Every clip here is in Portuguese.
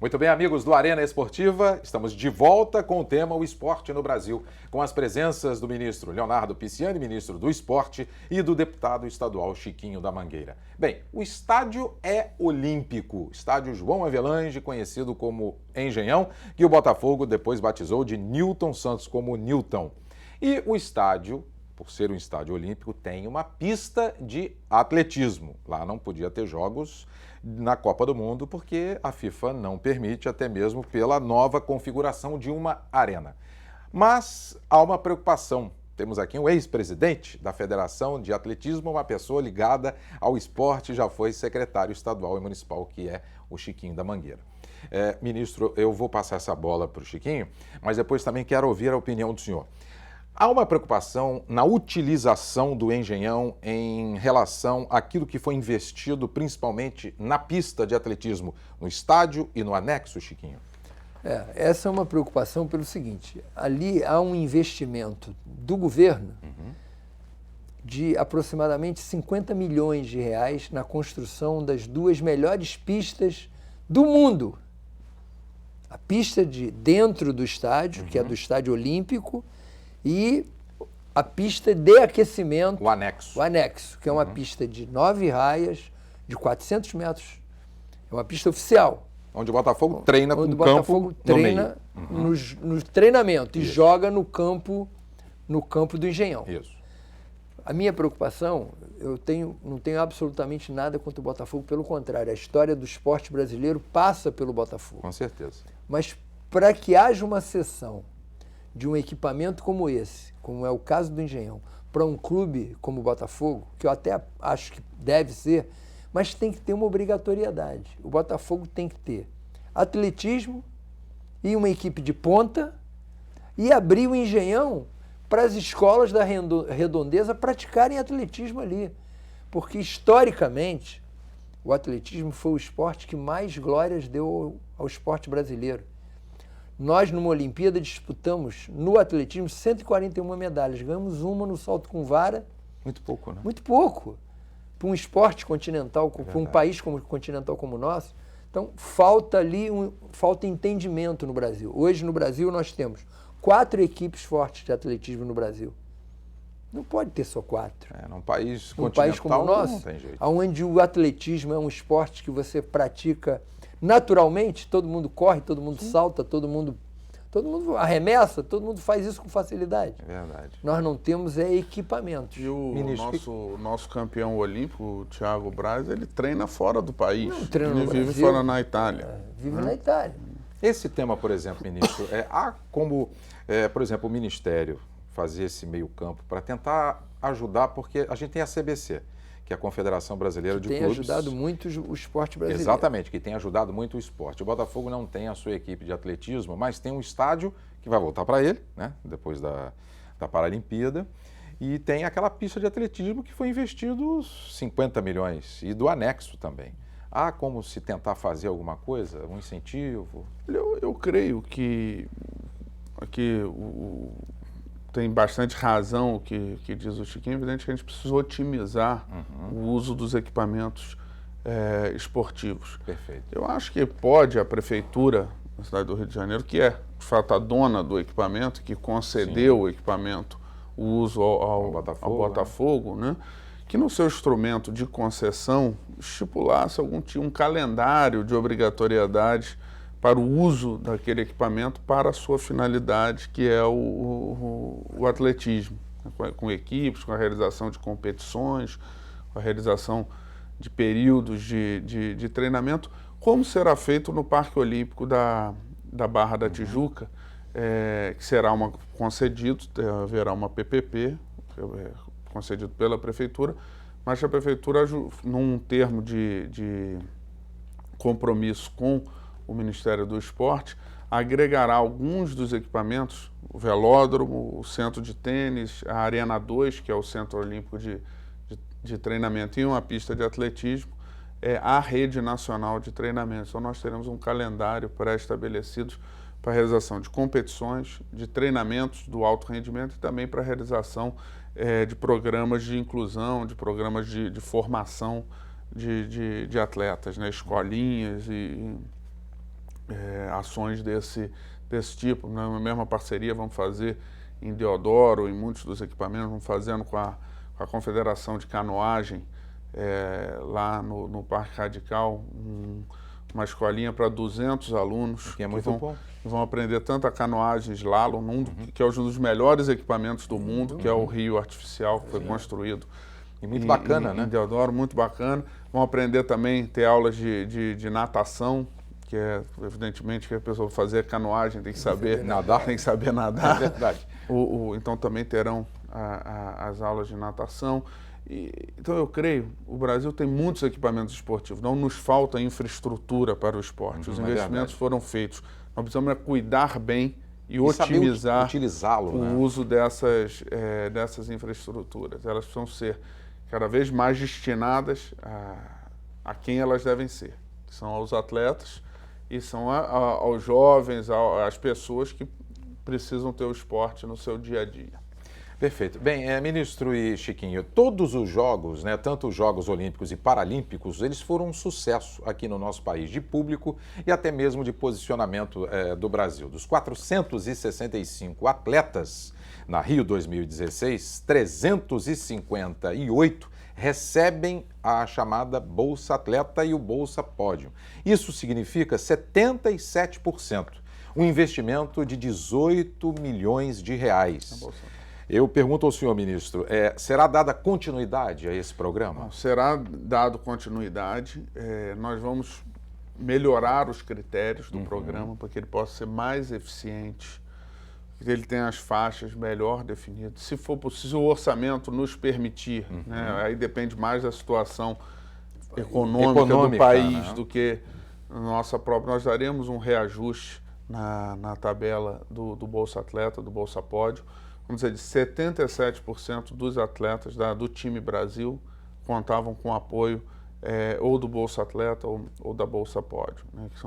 Muito bem, amigos do Arena Esportiva, estamos de volta com o tema O Esporte no Brasil, com as presenças do ministro Leonardo Pisciani, ministro do Esporte, e do deputado estadual Chiquinho da Mangueira. Bem, o estádio é olímpico, estádio João Avelange, conhecido como Engenhão, que o Botafogo depois batizou de Newton Santos como Newton. E o estádio, por ser um estádio olímpico, tem uma pista de atletismo. Lá não podia ter jogos na Copa do Mundo, porque a FIFA não permite, até mesmo pela nova configuração de uma arena. Mas há uma preocupação. Temos aqui um ex-presidente da Federação de Atletismo, uma pessoa ligada ao esporte, já foi secretário estadual e municipal, que é o Chiquinho da Mangueira. Ministro, eu vou passar essa bola para o Chiquinho, mas depois também quero ouvir a opinião do senhor. Há uma preocupação na utilização do Engenhão em relação àquilo que foi investido principalmente na pista de atletismo, no estádio e no anexo, Chiquinho? Essa é uma preocupação pelo seguinte, ali há um investimento do governo de aproximadamente 50 milhões de reais na construção das duas melhores pistas do mundo. A pista de dentro do estádio, que é do Estádio Olímpico, e a pista de aquecimento. O anexo. O anexo, que é uma pista de 9 raias, de 400 metros. É uma pista oficial. Onde o Botafogo treina com o campo Botafogo treina no treinamento. Isso. E joga no campo do Engenhão. Isso. A minha preocupação, não tenho absolutamente nada contra o Botafogo, pelo contrário, a história do esporte brasileiro passa pelo Botafogo. Com certeza. Mas para que haja uma cessão de um equipamento como esse, como é o caso do Engenhão, para um clube como o Botafogo, que eu até acho que deve ser, mas tem que ter uma obrigatoriedade. O Botafogo tem que ter atletismo e uma equipe de ponta e abrir o Engenhão para as escolas da Redondeza praticarem atletismo ali. Porque, historicamente, o atletismo foi o esporte que mais glórias deu ao esporte brasileiro. Nós, numa Olimpíada, disputamos no atletismo 141 medalhas. Ganhamos uma no salto com vara. Muito pouco, né? Muito pouco. Para um esporte continental, para um país continental como o nosso. Então, falta entendimento no Brasil. Hoje, no Brasil, nós temos 4 equipes fortes de atletismo no Brasil. Não pode ter só 4. Num país continental, num país como o nosso, não tem jeito. Onde o atletismo é um esporte que você pratica naturalmente, todo mundo corre, todo mundo salta, todo mundo arremessa, todo mundo faz isso com facilidade. É verdade. Nós não temos equipamentos. E o nosso campeão olímpico, o Thiago Braz, ele treina fora do país. Não treina ele no vive Brasil, fora na Itália. Vive na Itália. Esse tema, por exemplo, ministro, há como, por exemplo, o Ministério fazer esse meio campo para tentar ajudar, porque a gente tem a CBC, que é a Confederação Brasileira de Clubes. Tem ajudado muito o esporte brasileiro. Exatamente, que tem ajudado muito o esporte. O Botafogo não tem a sua equipe de atletismo, mas tem um estádio que vai voltar para ele, né, depois da Paralimpíada, e tem aquela pista de atletismo que foi investido 50 milhões, e do anexo também. Há como se tentar fazer alguma coisa, um incentivo? Eu creio que aqui tem bastante razão o que diz o Chiquinho. É evidente que a gente precisa otimizar o uso dos equipamentos esportivos. Perfeito. Eu acho que pode a Prefeitura da cidade do Rio de Janeiro, que é, de fato, a dona do equipamento, que concedeu o equipamento, o uso ao Botafogo, né? Que no seu instrumento de concessão estipulasse um calendário de obrigatoriedade para o uso daquele equipamento para a sua finalidade, que é o atletismo, com equipes, com a realização de competições, com a realização de períodos de treinamento, como será feito no Parque Olímpico da Barra da Tijuca, que será concedido, haverá uma PPP, concedido pela Prefeitura, mas a Prefeitura, num termo de compromisso com o Ministério do Esporte, agregará alguns dos equipamentos, o velódromo, o centro de tênis, a Arena 2, que é o Centro Olímpico de Treinamento, e uma pista de atletismo, à Rede Nacional de Treinamento. Então nós teremos um calendário pré-estabelecido para a realização de competições, de treinamentos do alto rendimento e também para a realização de programas de inclusão, de programas de formação de atletas, né? Escolinhas ações desse tipo. Na mesma parceria vamos fazer em Deodoro, em muitos dos equipamentos, vamos fazendo com a Confederação de Canoagem, lá no Parque Radical, uma escolinha para 200 alunos que é muito bom. Vão aprender tanto a canoagem slalom, que é um dos melhores equipamentos do mundo, que é o Rio Artificial, que foi construído. E muito bacana, né? Em Deodoro, muito bacana. Vão aprender também, ter aulas de natação, que é, evidentemente, que a pessoa fazer canoagem tem que saber nadar. Tem que saber nadar. É verdade. Então também terão as aulas de natação. Então eu creio, o Brasil tem muitos equipamentos esportivos, não nos falta infraestrutura para o esporte. Os investimentos foram feitos. Nós precisamos cuidar bem e otimizar o uso dessas infraestruturas. Elas precisam ser cada vez mais destinadas a quem elas devem ser, que são aos atletas e são aos jovens, às pessoas que precisam ter o esporte no seu dia a dia. Perfeito. Bem, ministro e Chiquinho, todos os jogos, né, tanto os Jogos Olímpicos e Paralímpicos, eles foram um sucesso aqui no nosso país, de público e até mesmo de posicionamento do Brasil. Dos 465 atletas na Rio 2016, 358 recebem a chamada Bolsa Atleta e o Bolsa Pódio. Isso significa 77%, um investimento de 18 milhões de reais. Eu pergunto ao senhor ministro, será dada continuidade a esse programa? Não, será dado continuidade. Nós vamos melhorar os critérios do programa para que ele possa ser mais eficiente, que ele tenha as faixas melhor definidas. Se for possível, o orçamento nos permitir, né? Aí depende mais da situação econômica do país, né? Do que nossa própria. Nós daremos um reajuste na tabela do Bolsa Atleta, do Bolsa Pódio. Vamos dizer, de 77% dos atletas do time Brasil contavam com apoio ou do Bolsa Atleta ou da Bolsa Pódio, né? Que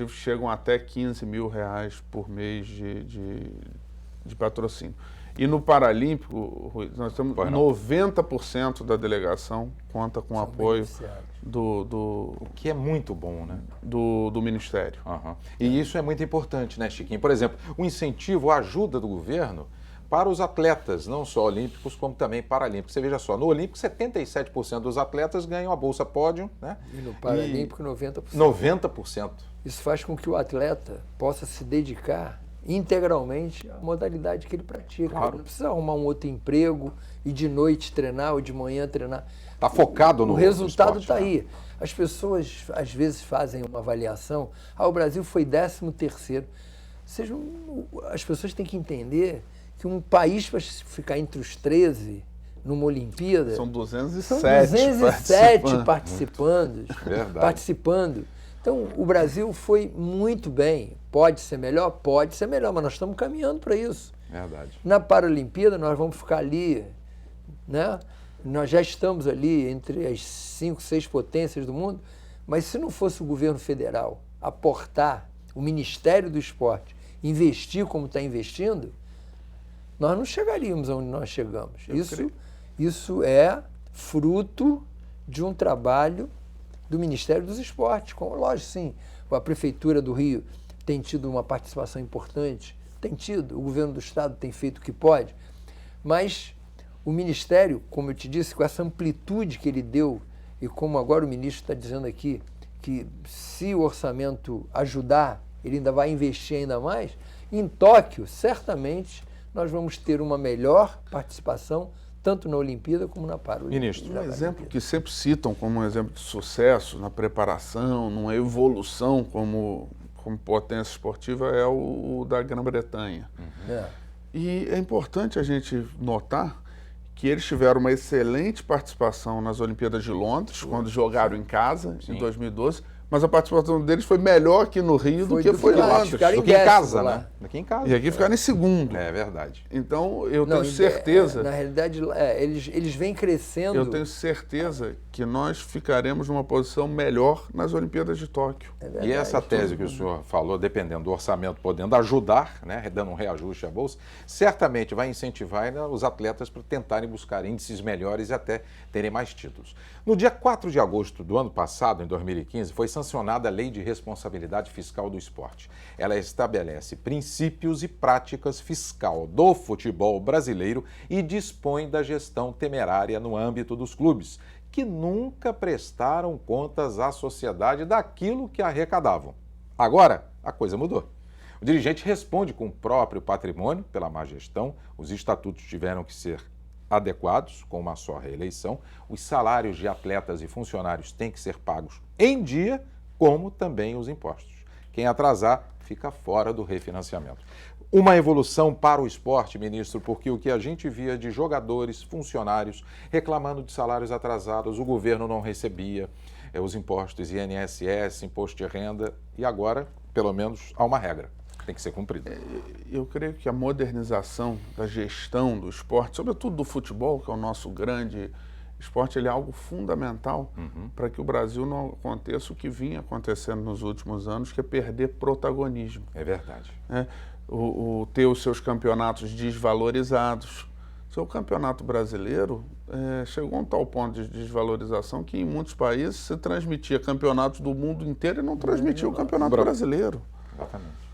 chegam até 15 mil reais por mês de patrocínio. E no Paralímpico, Rui, nós temos 90% da delegação conta com apoio o que é muito bom, né? Do Ministério. E isso é muito importante, né, Chiquinho? Por exemplo, o incentivo, a ajuda do governo para os atletas, não só olímpicos, como também paralímpicos. Você veja só, no Olímpico, 77% dos atletas ganham a Bolsa Pódio, né? E no Paralímpico, 90%. 90%. Isso faz com que o atleta possa se dedicar integralmente à modalidade que ele pratica. Claro. Ele não precisa arrumar um outro emprego e de noite treinar ou de manhã treinar. Está focado no esporte. O resultado está aí. As pessoas, às vezes, fazem uma avaliação. O Brasil foi 13º. As pessoas têm que entender que um país para ficar entre os 13 numa Olimpíada... São 207 participando. Então, o Brasil foi muito bem. Pode ser melhor? Pode ser melhor, mas nós estamos caminhando para isso. Verdade. Na Paralimpíada, nós vamos ficar ali, né? Nós já estamos ali entre as 5, 6 potências do mundo, mas se não fosse o governo federal aportar, o Ministério do Esporte, investir como está investindo, nós não chegaríamos aonde nós chegamos. Isso é fruto de um trabalho do Ministério dos Esportes. Lógico, sim, a Prefeitura do Rio tem tido uma participação importante, o governo do Estado tem feito o que pode, mas o Ministério, como eu te disse, com essa amplitude que ele deu, e como agora o ministro está dizendo aqui, que se o orçamento ajudar, ele ainda vai investir ainda mais, em Tóquio, certamente, nós vamos ter uma melhor participação, tanto na Olimpíada como na Paralimpíada. Ministro, um exemplo que sempre citam como um exemplo de sucesso na preparação, numa evolução como potência esportiva é o da Grã-Bretanha. E é importante a gente notar que eles tiveram uma excelente participação nas Olimpíadas de Londres, quando jogaram em casa, em 2012, mas a participação deles foi melhor aqui no Rio do que foi lá. Do que em casa, né? Do que em casa. E aqui ficaram em segundo. É verdade. Então, eu tenho certeza... na realidade, eles vêm crescendo... Eu tenho certeza que nós ficaremos numa posição melhor nas Olimpíadas de Tóquio. E essa tese que o senhor falou, dependendo do orçamento, podendo ajudar, né, dando um reajuste à bolsa, certamente vai incentivar os atletas para tentarem buscar índices melhores e até terem mais títulos. No dia 4 de agosto do ano passado, em 2015, foi sancionada a Lei de Responsabilidade Fiscal do Esporte. Ela estabelece princípios e práticas fiscal do futebol brasileiro e dispõe da gestão temerária no âmbito dos clubes, que nunca prestaram contas à sociedade daquilo que arrecadavam. Agora, a coisa mudou. O dirigente responde com o próprio patrimônio pela má gestão, os estatutos tiveram que ser adequados, com uma só reeleição, os salários de atletas e funcionários têm que ser pagos em dia, como também os impostos. Quem atrasar fica fora do refinanciamento. Uma evolução para o esporte, ministro, porque o que a gente via de jogadores, funcionários reclamando de salários atrasados, o governo não recebia os impostos, INSS, imposto de renda, e agora, pelo menos, há uma regra. Tem que ser cumprida. Eu creio que a modernização da gestão do esporte, sobretudo do futebol, que é o nosso grande esporte, ele é algo fundamental para que o Brasil não aconteça o que vinha acontecendo nos últimos anos, que é perder protagonismo. É verdade. Ter os seus campeonatos desvalorizados. O campeonato brasileiro chegou a um tal ponto de desvalorização que em muitos países se transmitia campeonatos do mundo inteiro e não transmitia o campeonato brasileiro. Exatamente.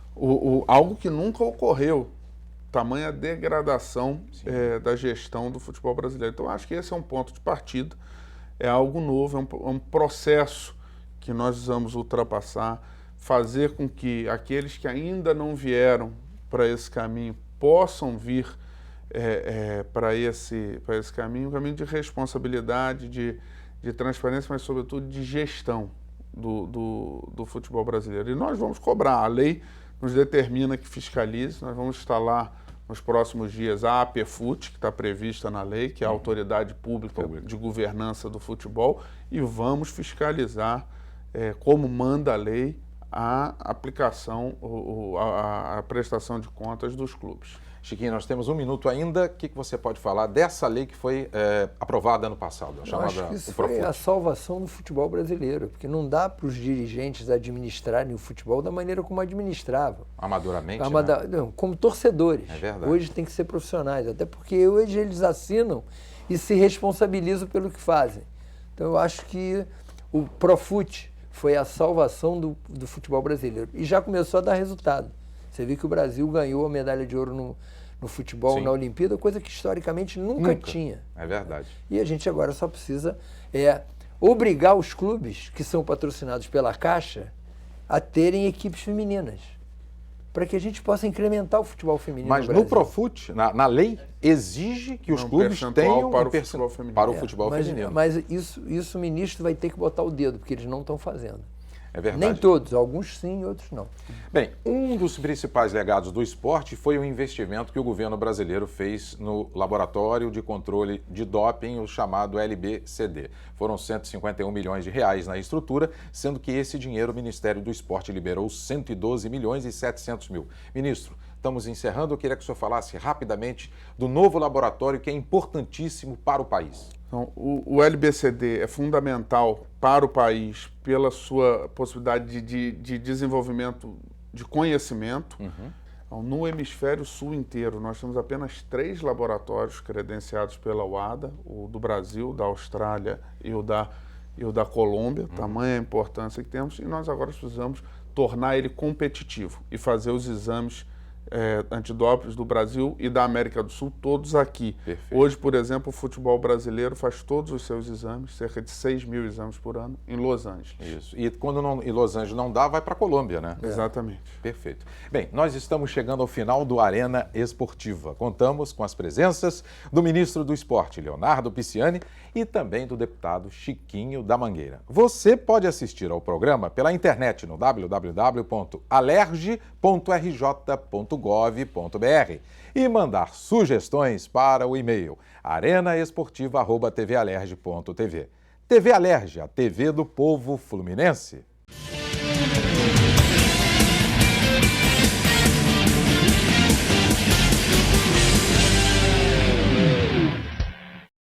Algo que nunca ocorreu, tamanha degradação da gestão do futebol brasileiro. Então, acho que esse é um ponto de partida, é algo novo, é um processo que nós precisamos ultrapassar, fazer com que aqueles que ainda não vieram para esse caminho possam vir para esse caminho, um caminho de responsabilidade, de transparência, mas, sobretudo, de gestão do futebol brasileiro. E nós vamos cobrar. A lei nos determina que fiscalize. Nós vamos instalar nos próximos dias a APFUT, que está prevista na lei, que é a Autoridade Pública de Governança do Futebol, e vamos fiscalizar, como manda a lei, a aplicação, a prestação de contas dos clubes. Chiquinho, nós temos um minuto ainda. O que você pode falar dessa lei que foi aprovada ano passado, a chamada acho que isso foi a salvação do futebol brasileiro, porque não dá para os dirigentes administrarem o futebol da maneira como administravam. Amadoramente, né? Não, como torcedores. É verdade. Hoje tem que ser profissionais, até porque hoje eles assinam e se responsabilizam pelo que fazem. Então eu acho que o Profut foi a salvação do futebol brasileiro e já começou a dar resultado. Você viu que o Brasil ganhou a medalha de ouro no futebol, na Olimpíada, coisa que historicamente nunca tinha. É verdade. E a gente agora só precisa obrigar os clubes que são patrocinados pela Caixa a terem equipes femininas, para que a gente possa incrementar o futebol feminino Mas no Brasil. no Profut, na lei, exige que os clubes tenham para o futebol feminino. Para o futebol feminino. Mas isso o ministro vai ter que botar o dedo, porque eles não estão fazendo. É verdade. Nem todos, alguns sim, outros não. Bem, um dos principais legados do esporte foi o investimento que o governo brasileiro fez no Laboratório de Controle de Doping, o chamado LBCD. Foram 151 milhões de reais na estrutura, sendo que esse dinheiro o Ministério do Esporte liberou 112 milhões e 700 mil. Ministro, estamos encerrando. Eu queria que o senhor falasse rapidamente do novo laboratório que é importantíssimo para o país. Então, o LBCD é fundamental para o país pela sua possibilidade de desenvolvimento de conhecimento. Então, no hemisfério sul inteiro, nós temos apenas 3 laboratórios credenciados pela UADA, o do Brasil, da Austrália e o da Colômbia, tamanha a importância que temos, e nós agora precisamos tornar ele competitivo e fazer os exames antidopings do Brasil e da América do Sul, todos aqui. Perfeito. Hoje, por exemplo, o futebol brasileiro faz todos os seus exames, cerca de 6 mil exames por ano, em Los Angeles. Isso. E quando em Los Angeles não dá, vai para a Colômbia, né? Exatamente. Perfeito. Bem, nós estamos chegando ao final do Arena Esportiva. Contamos com as presenças do ministro do Esporte, Leonardo Pisciani, e também do deputado Chiquinho da Mangueira. Você pode assistir ao programa pela internet no www.alerge.rj.gov.br e mandar sugestões para o e-mail arenaesportiva@tvalerge.tv. TV Alerge, a TV do povo fluminense.